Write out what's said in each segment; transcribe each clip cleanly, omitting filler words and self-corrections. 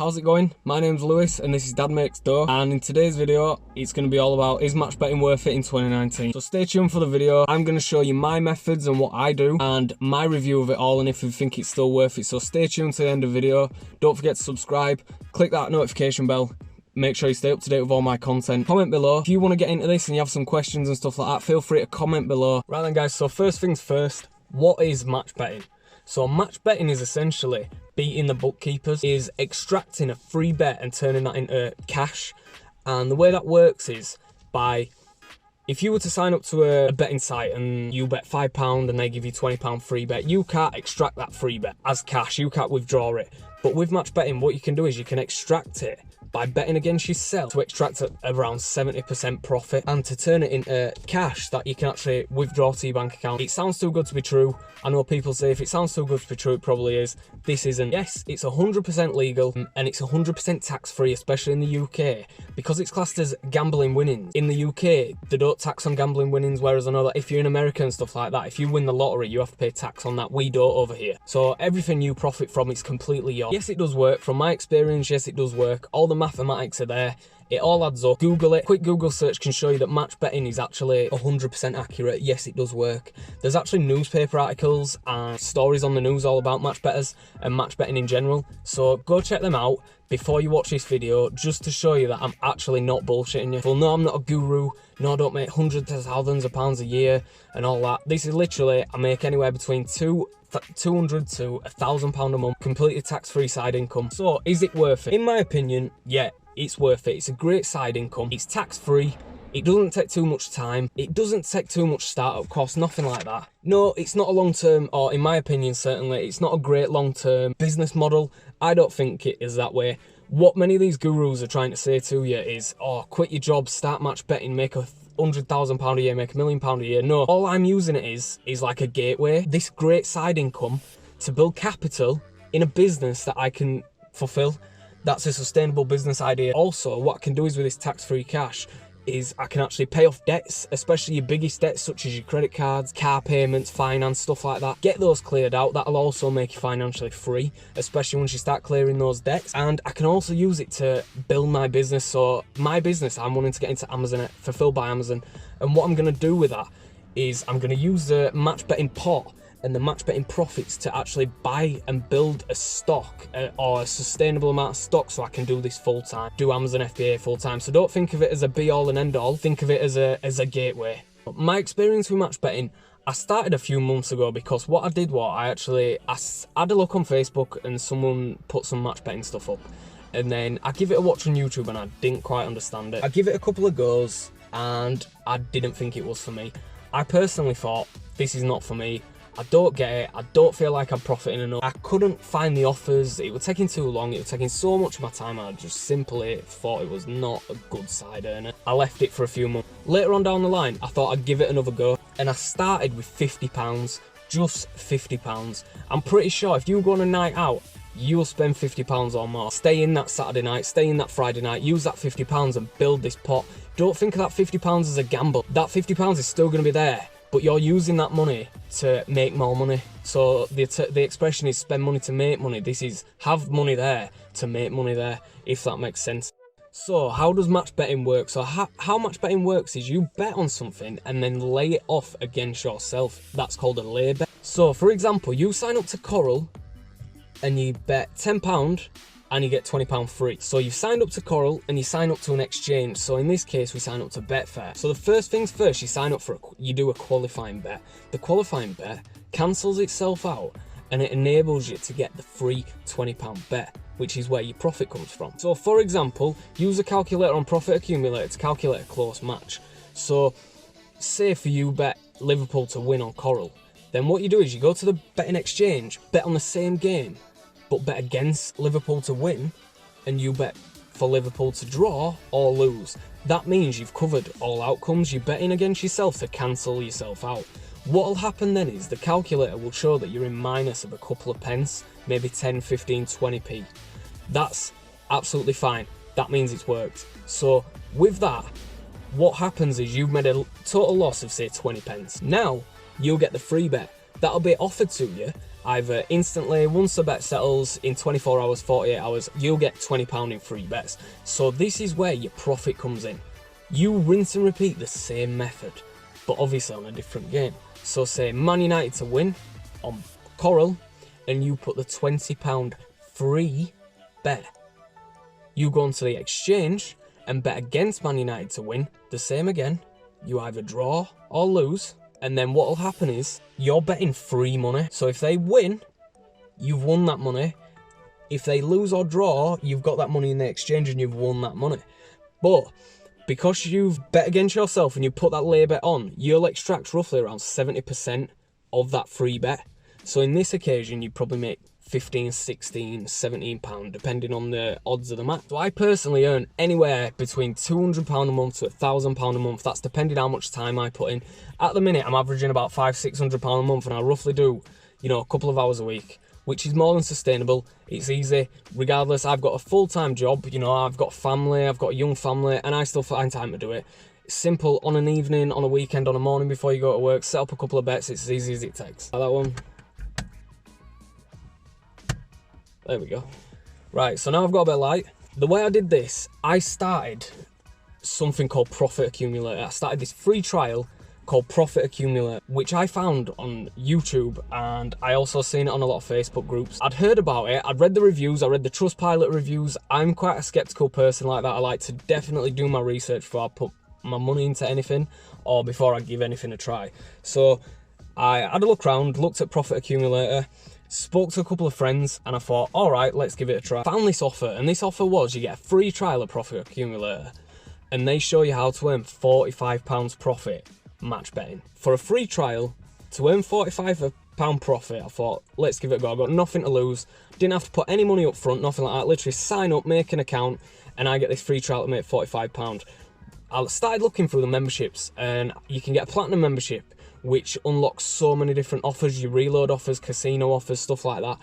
How's it going? My name's Lewis and this is Dad Makes Dough, and in today's video it's going to be all about, is match betting worth it in 2019? So stay tuned for the video. I'm going to show you my methods and what I do and my review of it all, and if you think it's still worth it. So stay tuned to the end of the video. Don't forget to subscribe, click that notification bell. Make sure you stay up to date with all my content. Comment below. If you want to get into this and you have some questions and stuff like that, feel free to comment below. Right then guys, so first things first, what is match betting? So match betting is essentially beating the bookkeepers, is extracting a free bet and turning that into cash. And the way that works is by, if you were to sign up to a betting site and you bet £5 and they give you £20 free bet, you can't extract that free bet as cash, you can't withdraw it. But with match betting, what you can do is you can extract it by betting against yourself to extract around 70% profit and to turn it into cash that you can actually withdraw to your bank account. It sounds too good to be true. I know people say if it sounds too good to be true, it probably is. This isn't. Yes, it's 100% legal and it's 100% tax-free, especially in the UK, because it's classed as gambling winnings. In the UK, they don't tax on gambling winnings, whereas I know that if you're in America and stuff like that, if you win the lottery, you have to pay tax on that. We don't over here. So everything you profit from is completely yours. Yes, it does work. From my experience, yes, it does work. All the mathematics are there. It all adds up. Google it. Quick Google search can show you that match betting is actually 100% accurate. Yes, it does work. There's actually newspaper articles and stories on the news all about match betters and match betting in general. So go check them out before you watch this video, just to show you that I'm actually not bullshitting you. Well, no, I'm not a guru. No, I don't make hundreds of thousands of pounds a year and all that. This is literally, I make anywhere between £200 to £1,000 a month, completely tax-free side income. So is it worth it? In my opinion, yeah, it's worth it. It's a great side income. It's tax-free. It doesn't take too much time. It doesn't take too much startup cost, nothing like that. No, it's not a long-term, or in my opinion certainly, it's not a great long-term business model. I don't think it is that way. What many of these gurus are trying to say to you is, oh, quit your job, start match betting, make £100,000 a year, make £1 million a year. No, all I'm using it is like a gateway, this great side income to build capital in a business that I can fulfill. That's a sustainable business idea. Also, what I can do is with this tax-free cash is I can actually pay off debts, especially your biggest debts such as your credit cards, car payments, finance, stuff like that. Get those cleared out. That'll also make you financially free, especially once you start clearing those debts. And I can also use it to build my business. So my business, I'm wanting to get into Amazon, fulfilled by Amazon. And what I'm going to do with that is I'm going to use the match betting pot and the match betting profits to actually buy and build a stock or a sustainable amount of stock, so I can do this full time, do Amazon FBA full time. So don't think of it as a be all and end all, think of it as a gateway. My experience with match betting, I started a few months ago because what I did was I had a look on Facebook and someone put some match betting stuff up, and then I give it a watch on YouTube and I didn't quite understand it. I give it a couple of goes and I didn't think it was for me. I personally thought, this is not for me. I don't get it. I don't feel like I'm profiting enough. I couldn't find the offers. It was taking too long. It was taking so much of my time. I just simply thought it was not a good side earner. I left it for a few months. Later on down the line, I thought I'd give it another go. And I started with £50, just £50. I'm pretty sure if you go on a night out, you'll spend £50 or more. Stay in that Saturday night, stay in that Friday night, use that £50 and build this pot. Don't think of that £50 as a gamble. That £50 is still going to be there, but you're using that money to make more money. So the expression is spend money to make money. This is have money there to make money there, if that makes sense. So how does match betting work? So how match betting works is you bet on something and then lay it off against yourself. That's called a lay bet. So for example, you sign up to Coral and you bet £10 and you get £20 free. So you've signed up to Coral and you sign up to an exchange. So in this case, we sign up to Betfair. So the first things first, you sign up you do a qualifying bet. The qualifying bet cancels itself out and it enables you to get the free £20 bet, which is where your profit comes from. So for example, use a calculator on Profit Accumulator to calculate a close match. So say for you bet Liverpool to win on Coral, then what you do is you go to the betting exchange, bet on the same game, but bet against Liverpool to win, and you bet for Liverpool to draw or lose. That means you've covered all outcomes. You're betting against yourself to cancel yourself out. What'll happen then is the calculator will show that you're in minus of a couple of pence, maybe 10, 15, 20p. That's absolutely fine. That means it's worked. So with that, what happens is you've made a total loss of say 20 pence. Now you'll get the free bet. That'll be offered to you either instantly, once the bet settles, in 24 hours, 48 hours, you'll get £20 in free bets. So this is where your profit comes in. You rinse and repeat the same method, but obviously on a different game. So say Man United to win on Coral, and you put the £20 free bet. You go onto the exchange and bet against Man United to win, the same again. You either draw or lose, and then what will happen is you're betting free money. So if they win, you've won that money. If they lose or draw, you've got that money in the exchange and you've won that money. But because you've bet against yourself and you put that lay bet on, you'll extract roughly around 70% of that free bet. So in this occasion, you probably make 15, 16, 17 pound, depending on the odds of the match. So I personally earn anywhere between £200 a month to £1,000 a month. That's depending how much time I put in. At the minute, I'm averaging about £500-600 a month, and I roughly do, a couple of hours a week, which is more than sustainable. It's easy. Regardless, I've got a full-time job, I've got family, I've got a young family, and I still find time to do it. It's simple. On an evening, on a weekend, on a morning before you go to work, set up a couple of bets. It's as easy as it takes. Like that one. There we go. Right, so now I've got a bit of light. The way I did this, I started something called Profit Accumulator. I started this free trial called Profit Accumulator, which I found on YouTube, and I also seen it on a lot of Facebook groups. I'd heard about it, I'd read the reviews, I read the Trustpilot reviews. I'm quite a skeptical person like that. I like to definitely do my research before I put my money into anything, or before I give anything a try. So I had a look around, looked at Profit Accumulator, spoke to a couple of friends, and I thought, all right, let's give it a try. Found this offer, and this offer was you get a free trial of Profit Accumulator, and they show you how to earn £45 profit match betting. For a free trial, to earn £45 profit, I thought, let's give it a go. I got nothing to lose, didn't have to put any money up front, nothing like that. Literally sign up, make an account, and I get this free trial to make £45. I started looking through the memberships, and you can get a platinum membership, which unlocks so many different offers, your reload offers, casino offers, stuff like that.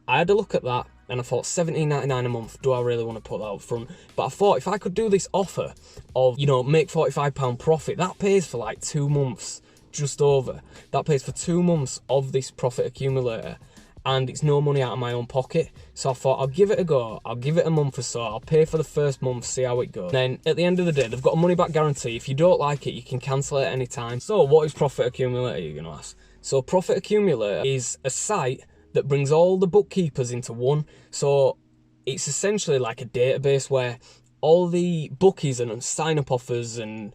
I had a look at that, and I thought, £17.99 a month, do I really want to put that up front? But I thought, if I could do this offer of, make £45 profit, that pays for like 2 months, just over. That pays for 2 months of this Profit Accumulator, and it's no money out of my own pocket. So I thought, I'll give it a go, I'll give it a month or so, I'll pay for the first month, see how it goes. Then at the end of the day, they've got a money back guarantee. If you don't like it, you can cancel it at any time. So what is Profit Accumulator, you're gonna ask? So Profit Accumulator is a site that brings all the bookkeepers into one. So it's essentially like a database where all the bookies and sign-up offers and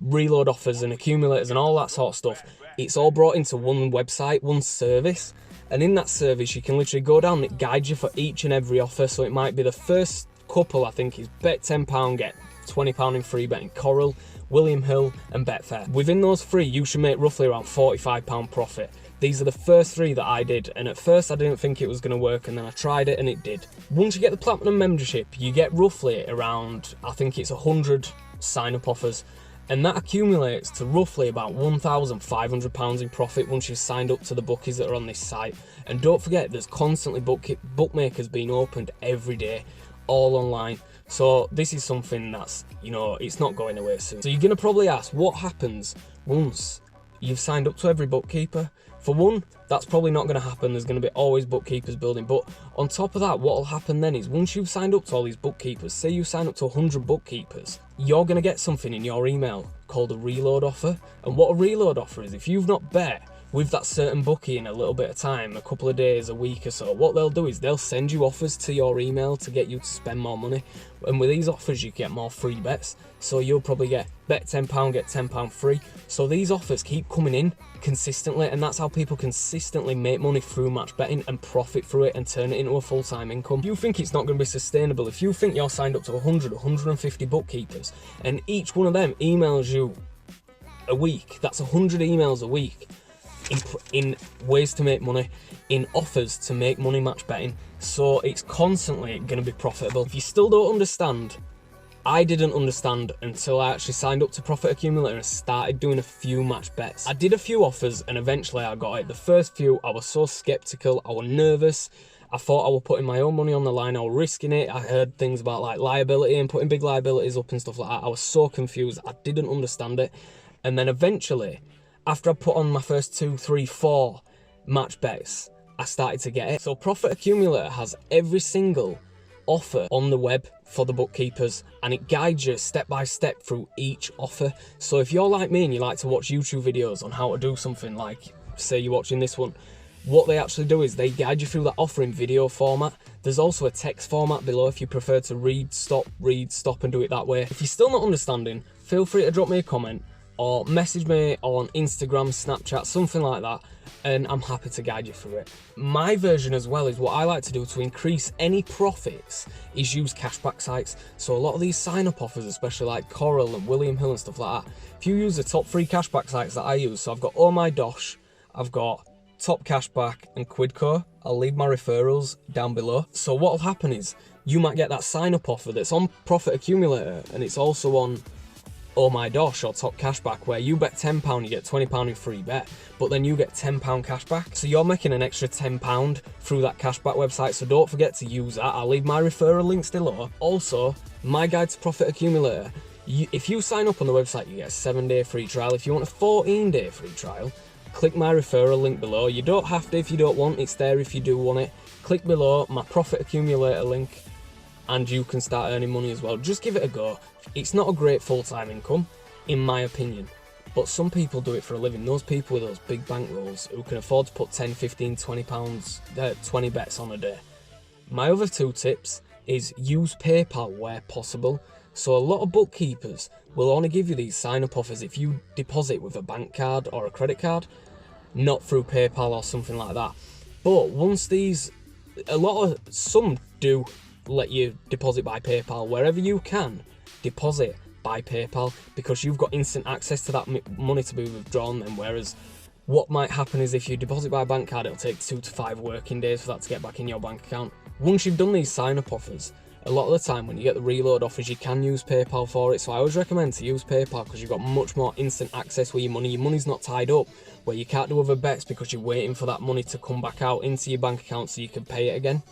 reload offers and accumulators and all that sort of stuff, it's all brought into one website, one service. And in that service, you can literally go down and it guides you for each and every offer. So it might be the first couple, I think, is bet £10, get £20 in free bet in Coral, William Hill and Betfair. Within those three, you should make roughly around £45 profit. These are the first three that I did, and at first I didn't think it was going to work, and then I tried it and it did. Once you get the platinum membership, you get roughly around, I think it's 100 sign-up offers, and that accumulates to roughly about £1,500 in profit once you've signed up to the bookies that are on this site. And don't forget, there's constantly bookmakers being opened every day, all online. So this is something that's, it's not going away soon. So you're going to probably ask, what happens once you've signed up to every bookkeeper? For one, that's probably not going to happen. There's going to be always bookkeepers building. But on top of that, what will happen then is once you've signed up to all these bookkeepers, say you sign up to 100 bookkeepers, you're going to get something in your email called a reload offer. And what a reload offer is, if you've not bet with that certain bookie in a little bit of time, a couple of days, a week or so, what they'll do is they'll send you offers to your email to get you to spend more money. And with these offers, you get more free bets. So you'll probably get bet £10, get £10 free. So these offers keep coming in consistently, and that's how people consistently make money through match betting and profit through it and turn it into a full-time income. If you think it's not going to be sustainable, if you think you're signed up to 100, 150 bookkeepers, and each one of them emails you a week, that's 100 emails a week, in ways to make money, in offers to make money match betting, so it's constantly going to be profitable. If you still don't understand, I didn't understand until I actually signed up to Profit Accumulator and started doing a few match bets. I did a few offers and eventually I got it. The first few, I was so skeptical, I was nervous, I thought I was putting my own money on the line, I was risking it. I heard things about like liability and putting big liabilities up and stuff like that. I was so confused, I didn't understand it. And then eventually, after I put on my first 2, 3, 4 match bets, I started to get it. So Profit Accumulator has every single offer on the web for the bookkeepers, and it guides you step by step through each offer. So if you're like me and you like to watch YouTube videos on how to do something, like say you're watching this one, what they actually do is they guide you through that offer in video format. There's also a text format below if you prefer to read, stop, and do it that way. If you're still not understanding, feel free to drop me a comment or message me on Instagram, Snapchat, something like that, and I'm happy to guide you through it. My version as well is what I like to do to increase any profits is use cashback sites. So a lot of these sign-up offers, especially like Coral and William Hill and stuff like that, if you use the top 3 cashback sites that I use, so I've got Oh My Dosh, I've got Top Cashback and Quidco. I'll leave my referrals down below. So what'll happen is you might get that sign-up offer that's on Profit Accumulator and it's also on Oh My Dosh or Top Cashback, where you bet £10, you get £20 in free bet, but then you get £10 cashback. So you're making an extra £10 through that cashback website, so don't forget to use that. I'll leave my referral links below. Also, my guide to Profit Accumulator, if you sign up on the website, you get a 7-day free trial. If you want a 14-day free trial, click my referral link below. You don't have to if you don't want, it's there if you do want it. Click below my Profit Accumulator link and you can start earning money as well. Just give it a go. It's not a great full-time income, in my opinion, but some people do it for a living. Those people with those big bankrolls who can afford to put 10, 15, 20 pounds, 20 bets on a day. My other 2 tips is use PayPal where possible. So a lot of bookkeepers will only give you these sign-up offers if you deposit with a bank card or a credit card, not through PayPal or something like that. But once some do let you deposit by PayPal. Wherever you can, deposit by PayPal, because you've got instant access to that money to be withdrawn then, whereas what might happen is if you deposit by bank card, it'll take 2 to 5 working days for that to get back in your bank account. Once you've done these sign-up offers, a lot of the time when you get the reload offers, you can use PayPal for it. So I always recommend to use PayPal because you've got much more instant access with your money. Your money's not tied up where you can't do other bets because you're waiting for that money to come back out into your bank account so you can pay it again,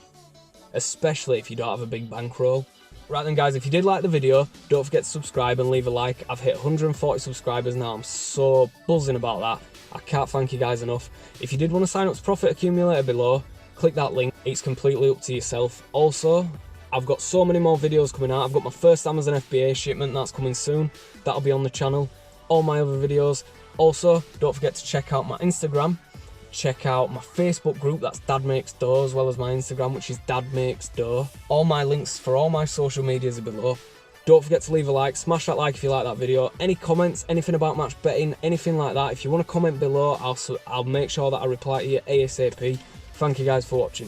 especially if you don't have a big bankroll. Right then guys, if you did like the video, don't forget to subscribe and leave a like. I've hit 140 subscribers now. I'm so buzzing about that. I can't thank you guys enough. If you did want to sign up to Profit Accumulator below, click that link. It's completely up to yourself. Also, I've got so many more videos coming out. I've got my first Amazon FBA shipment that's coming soon. That'll be on the channel. All my other videos. Also, don't forget to check out my Instagram. Check out my Facebook group, that's Dad Makes Dough, as well as my Instagram, which is Dad Makes Dough. All my links for all my social medias are below. Don't forget to leave a like, smash that like if you like that video. Any comments, anything about match betting, anything like that, if you want to comment below, I'll make sure that I reply to you ASAP. Thank you guys for watching.